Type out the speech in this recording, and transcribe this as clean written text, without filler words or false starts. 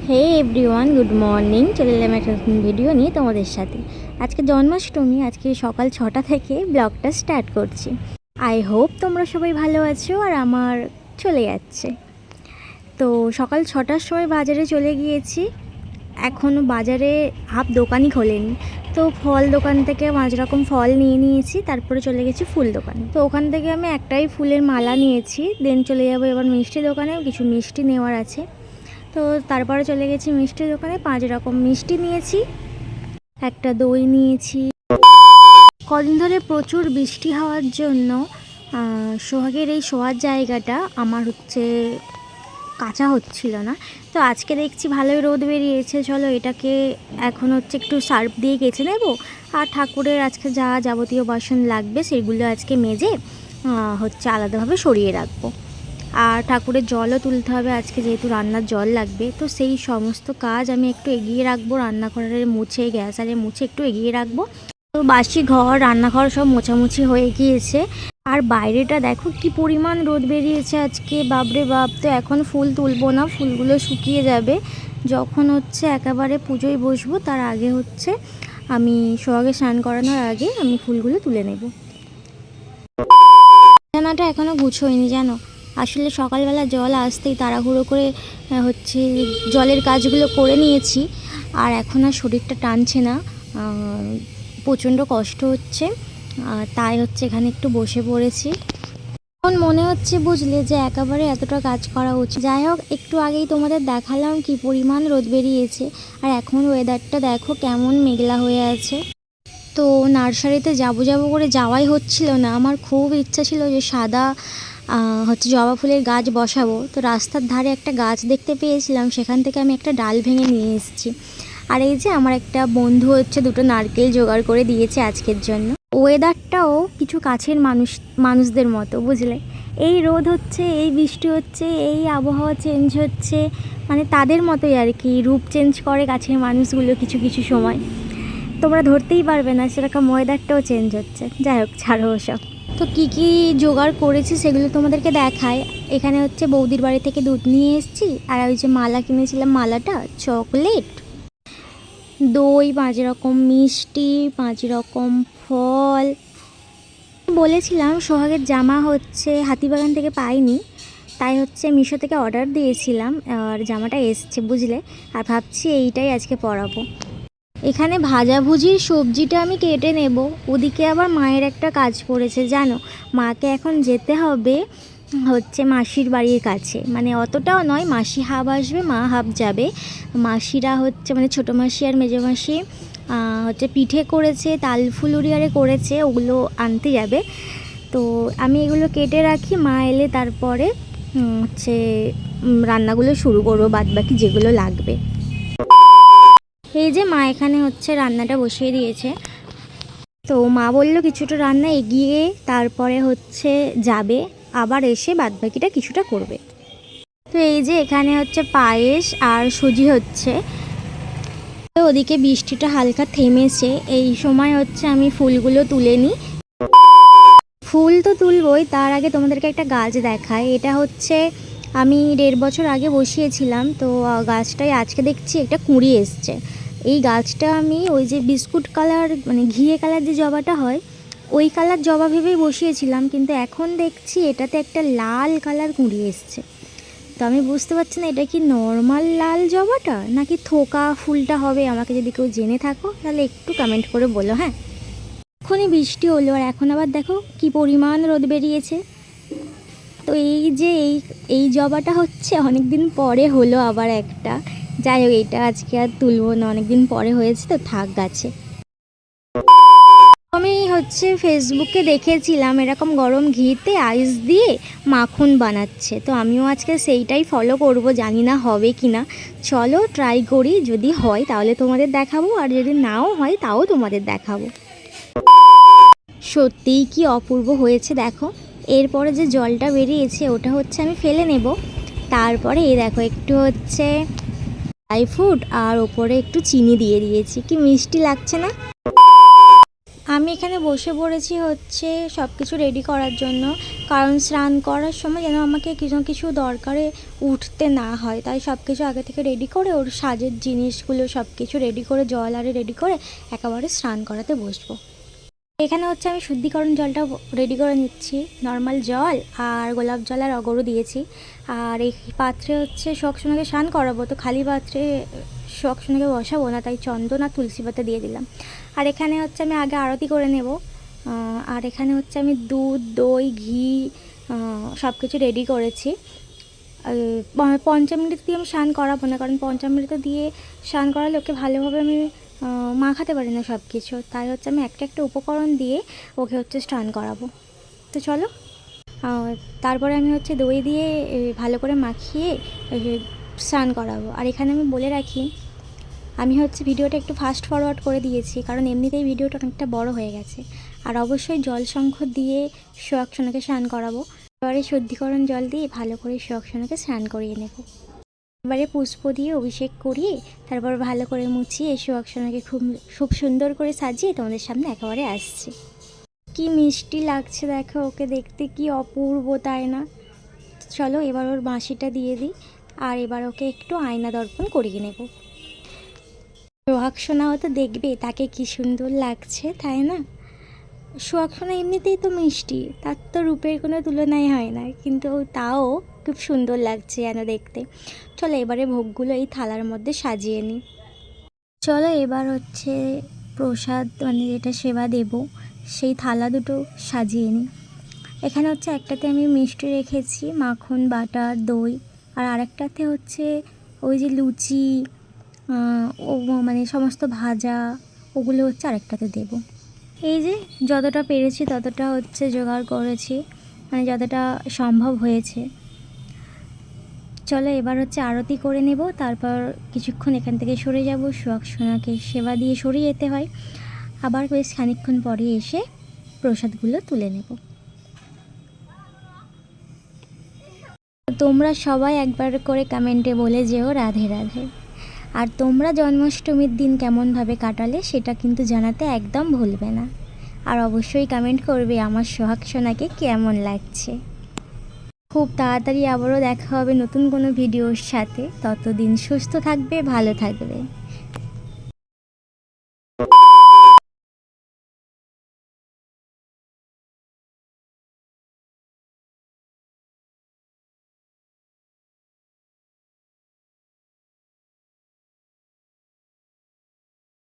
হে everyone, good morning. চলে এলাম একটা নতুন ভিডিও নিয়ে তোমাদের সাথে। আজকে জন্মাষ্টমী, আজকে সকাল 6টা থেকে ব্লগটা স্টার্ট করছি। আই হোপ তোমরা সবাই ভালো আছো, আর আমার চলে যাচ্ছে। তো সকাল 6টার সময় বাজারে চলে গিয়েছি। এখনও বাজারে হাফ দোকানই খোলেনি, তো ফল দোকান থেকে 5 রকম ফল নিয়ে নিয়েছি। তারপরে চলে গেছি ফুল দোকানে। তো ওখান থেকে আমি একটাই ফুলের মালা নিয়েছি। দেন চলে যাবো এবার মিষ্টি দোকানে, কিছু মিষ্টি নেওয়ার আছে। তো তারপরে চলে গেছি মিষ্টি দোকানে, 5 রকম মিষ্টি নিয়েছি, একটা দই নিয়েছি। কদিন ধরে প্রচুর বৃষ্টি হওয়ার জন্য সোহাগের এই শোয়ার জায়গাটা আমার কাঁচা হচ্ছিল না। তো আজকে দেখছি ভালোই রোদ বেরিয়েছে, চলো এটাকে এখন একটু সার্ফ দিয়ে কেচে নেব। আর ঠাকুরের আজকে যা যাবতীয় বাসন লাগবে সেগুলো আজকে মেজে আলাদাভাবে সরিয়ে রাখবো। আর ঠাকুরের জলও তুলতে হবে আজকে, যেহেতু রান্নার জল লাগবে। তো সেই সমস্ত কাজ আমি একটু এগিয়ে রাখবো, রান্নাঘরের মুছে, গ্যাস আরে মুছে একটু এগিয়ে রাখবো। তো বাসি ঘর, রান্নাঘর সব মোছামুছি হয়ে গিয়েছে। আর বাইরেটা দেখো কি পরিমাণ রোদ বেরিয়েছে আজকে, বাপরে বাপ। তো এখন ফুল তুলবো না, ফুলগুলো শুকিয়ে যাবে যখন একেবারে পুজোয় বসবো। তার আগে আমি সোহাগে স্নান করানোর আগে আমি ফুলগুলো তুলে নেব। বিছানাটা এখনও গুছোইনি জানো। আসলে সকালবেলা জল আসতেই তাড়াহুড়ো করে জলের কাজগুলো করে নিয়েছি। আর এখন আর শরীরটা টানছে না, প্রচণ্ড কষ্ট হচ্ছে। তাই এখানে একটু বসে পড়েছি। এখন মনে হচ্ছে বুঝলে যে একেবারে এতটা কাজ করা উচিত। যাই হোক, একটু আগেই তোমাদের দেখালাম কি পরিমাণ রোদ বেরিয়েছে। আর এখন ওয়েদারটা দেখো কেমন মেঘলা হয়ে আছে। তো নার্সারিতে যাবো করে যাওয়াই হচ্ছিল না। আমার খুব ইচ্ছা ছিল যে সাদা জবা ফুলের গাছ বসাবো। তো রাস্তার ধারে একটা গাছ দেখতে পেয়েছিলাম, সেখান থেকে আমি একটা ডাল ভেঙে নিয়ে এসেছি। আর এই যে আমার একটা বন্ধু দুটো নারকেল জোগাড় করে দিয়েছে আজকের জন্য। ওয়েদারটাও কিছু কাছের মানুষদের মতো, বুঝলে। এই রোদ হচ্ছে, এই বৃষ্টি হচ্ছে, এই আবহাওয়া চেঞ্জ হচ্ছে, মানে তাদের মতোই আর কি রূপ চেঞ্জ করে কাছের মানুষগুলো কিছু কিছু সময়। তোমরা ধরতেই পারবে না, সেরকম ওয়েদারটাও চেঞ্জ হচ্ছে। যাই হোক, ছাড়ো ওসব। তো কী কী জোগাড় করেছি সেগুলো তোমাদেরকে দেখায়। এখানে বৌদির বাড়ি থেকে দুধ নিয়ে এসেছি। আর ওই যে মালা কিনেছিলাম, মালাটা, চকলেট, দই, 5 রকম মিষ্টি, 5 রকম ফল। বলেছিলাম সোহাগের জামা হাতিবাগান থেকে পাইনি, তাই মিশো থেকে অর্ডার দিয়েছিলাম। আর জামাটা এসছে, বুঝলে। আর ভাবছি এইটাই আজকে পরাবো। এখানে ভাজাভুজির সবজিটা আমি কেটে নেব। ওদিকে আবার মায়ের একটা কাজ পড়েছে জানো। মাকে এখন যেতে হবে মাসির বাড়ির কাছে, মানে অতটাও নয়, মাসি হাফ আসবে, মা হাফ যাবে। মাসিরা মানে ছোটো মাসি আর মেজো মাসি পিঠে করেছে, তাল ফুলুরি আরে করেছে, ওগুলো আনতে যাবে। তো আমি এগুলো কেটে রাখি, মা এলে তারপরে রান্নাগুলো শুরু করবো, বাদবাকি যেগুলো লাগবে। এই যে মা এখানে রান্নাটা বসিয়ে দিয়েছে। তো মা বললো কিছুটা রান্না এগিয়ে তারপরে যাবে, আবার এসে বাদবাকিটা কিছুটা করবে। তো এই যে এখানে পায়েস আর সুজি হচ্ছে। তো ওদিকে বৃষ্টিটা হালকা থেমেছে। এই সময় আমি ফুলগুলো তুলে নিই। ফুল তো তুলবই, তার আগে তোমাদেরকে একটা গাছ দেখায়। এটা আমি 1.5 বছর আগে বসিয়েছিলাম। তো গাছটায় আজকে দেখছি একটা কুঁড়ি এসছে। এই গাছটা আমি ওই যে বিস্কুট কালার, মানে ঘিয়ে কালার যে জবাটা হয়, ওই কালার জবা ভেবেই বসিয়েছিলাম। কিন্তু এখন দেখছি এটাতে একটা লাল কালার কুঁড়ি এসছে। তো আমি বুঝতে পারছি না এটা কি নর্মাল লাল জবাটা নাকি থোকা ফুলটা হবে। আমাকে যদি কেউ জেনে থাকো তাহলে একটু কমেন্ট করে বলো। হ্যাঁ, এখনই বৃষ্টি হলো, আর এখন আবার দেখো কি পরিমাণ রোদ বেরিয়েছে। তো এই যে এই জবাটা অনেক দিন পরে হলো আবার একটা। যাই হোক, এটা আজকে আর তুলবো না, অনেক দিন পরে হয়েছে তো থাক গাছে। আমি ফেসবুকে দেখেছিলাম এরকম গরম ঘিতে আইস দিয়ে মাখন বানাচ্ছে। তো আমিও আজকে সেইটাই ফলো করব, জানি না হবে কি না। চলো ট্রাই করি, যদি হয় তাহলে তোমাদের দেখাবো, আর যদি নাও হয় তাও তোমাদের দেখাবো। সত্যিই কি অপূর্ব হয়েছে দেখো। এরপরে যে জলটা বেরিয়েছে ওটা আমি ফেলে নেব। তারপরে এই দেখো একটু ড্রাই ফ্রুট আর ওপরে একটু চিনি দিয়ে দিয়েছি, কি মিষ্টি লাগছে না। আমি এখানে বসে পড়েছি হচ্ছে সব কিছু রেডি করার জন্য, কারণ স্নান করার সময় যেন আমাকে কিছু না কিছু দরকারে উঠতে না হয়, তাই সব কিছু আগে থেকে রেডি করে ওর সাজের জিনিসগুলো সব কিছু রেডি করে জল আরে রেডি করে একেবারে স্নান করাতে বসবো। এখানে হচ্ছে আমি শুদ্ধিকরণ জলটা রেডি করে নিচ্ছি, নর্মাল জল আর গোলাপ জল আর অগরু দিয়েছি। আর এই পাত্রে হচ্ছে শোকসোনাকে স্নান করাবো, তো খালি পাত্রে শোকসোনাকে বসাবো না, তাই চন্দন আর তুলসী পাতা দিয়ে দিলাম। আর এখানে হচ্ছে আমি আগে আরতি করে নেব। আর এখানে হচ্ছে আমি দুধ, দই, ঘি সব কিছু রেডি করেছি। পঞ্চামৃত দিয়ে আমি স্নান করাবো না, কারণ পঞ্চামৃত দিয়ে স্নান করালে ওকে ভালোভাবে আমি মাখাতে পারি না সব কিছু, তাই হচ্ছে আমি একটা একটা উপকরণ দিয়ে ওকে হচ্ছে স্নান করাবো। তো চলো, তারপরে আমি হচ্ছে দই দিয়ে ভালো করে মাখিয়ে স্নান করাবো। আর এখানে আমি বলে রাখি, আমি হচ্ছে ভিডিওটা একটু ফাস্ট ফরওয়ার্ড করে দিয়েছি, কারণ এমনিতেই ভিডিওটা অনেকটা বড় হয়ে গেছে। আর অবশ্যই জল শঙ্খ দিয়ে সুয়াক্ষণাকে স্নান করাবো। এবারে শুদ্ধিকরণ জল দিয়ে ভালো করে সুয়াক্ষণাকে স্নান করিয়ে নেব। এবারে পুষ্প দিয়ে অভিষেক করিয়ে তারপর ভালো করে মুছিয়ে সুয়াক্ষণাকে খুব সুন্দর করে সাজিয়ে তোমাদের সামনে একেবারে আসছে। কি মিষ্টি লাগছে দেখো ওকে, দেখতে কি অপূর্ব, তাই না? চলো এবার ওর বাঁশিটা দিয়ে দিই, আর এবার ওকে একটু আয়না দর্পণ করিয়ে নেব। সোহাগসোনাও তো দেখবে তাকে কি সুন্দর লাগছে, তাই না? সোহাগসোনা এমনিতেই তো মিষ্টি, তার তো রূপের কোনো তুলনাই হয় না, কিন্তু তাও খুব সুন্দর লাগছে যেন দেখতে। চলো এবারে ভোগগুলো এই থালার মধ্যে সাজিয়ে নিই। চলো এবার হচ্ছে প্রসাদ মানে যেটা সেবা দেব সেই থালা দুটো সাজিয়ে নিই। এখানে হচ্ছে একটাতে আমি মিষ্টি রেখেছি, মাখন, বাটার, দই, আর আরেকটাতে হচ্ছে ওই যে লুচি ও মানে সমস্ত ভাজা, ওগুলো হচ্ছে আরেকটাতে দেব। এই যে যতটা পেরেছি ততটা হচ্ছে জোগাড় করেছি, মানে যতটা সম্ভব হয়েছে। চলো এবার হচ্ছে আরতি করে নেব, তারপর কিছুক্ষণ এখান থেকে সরে যাব। সুয়াক্ষণাকে সেবা দিয়ে সরে যেতে হয়, আবার বেশ খানিকক্ষণ পরে এসে প্রসাদগুলো তুলে নেব। তোমরা সবাই একবার করে কমেন্টে বলে যেও রাধে রাধে। আর তোমরা জন্মাষ্টমীর দিন কেমনভাবে কাটালে সেটা কিন্তু জানাতে একদম ভুলবে না। আর অবশ্যই কমেন্ট করবে আমার সোহাগসোনাকে কেমন লাগছে। খুব তাড়াতাড়ি আবারও দেখা হবে নতুন কোনো ভিডিওর সাথে, ততদিন সুস্থ থাকবে, ভালো থাকবে।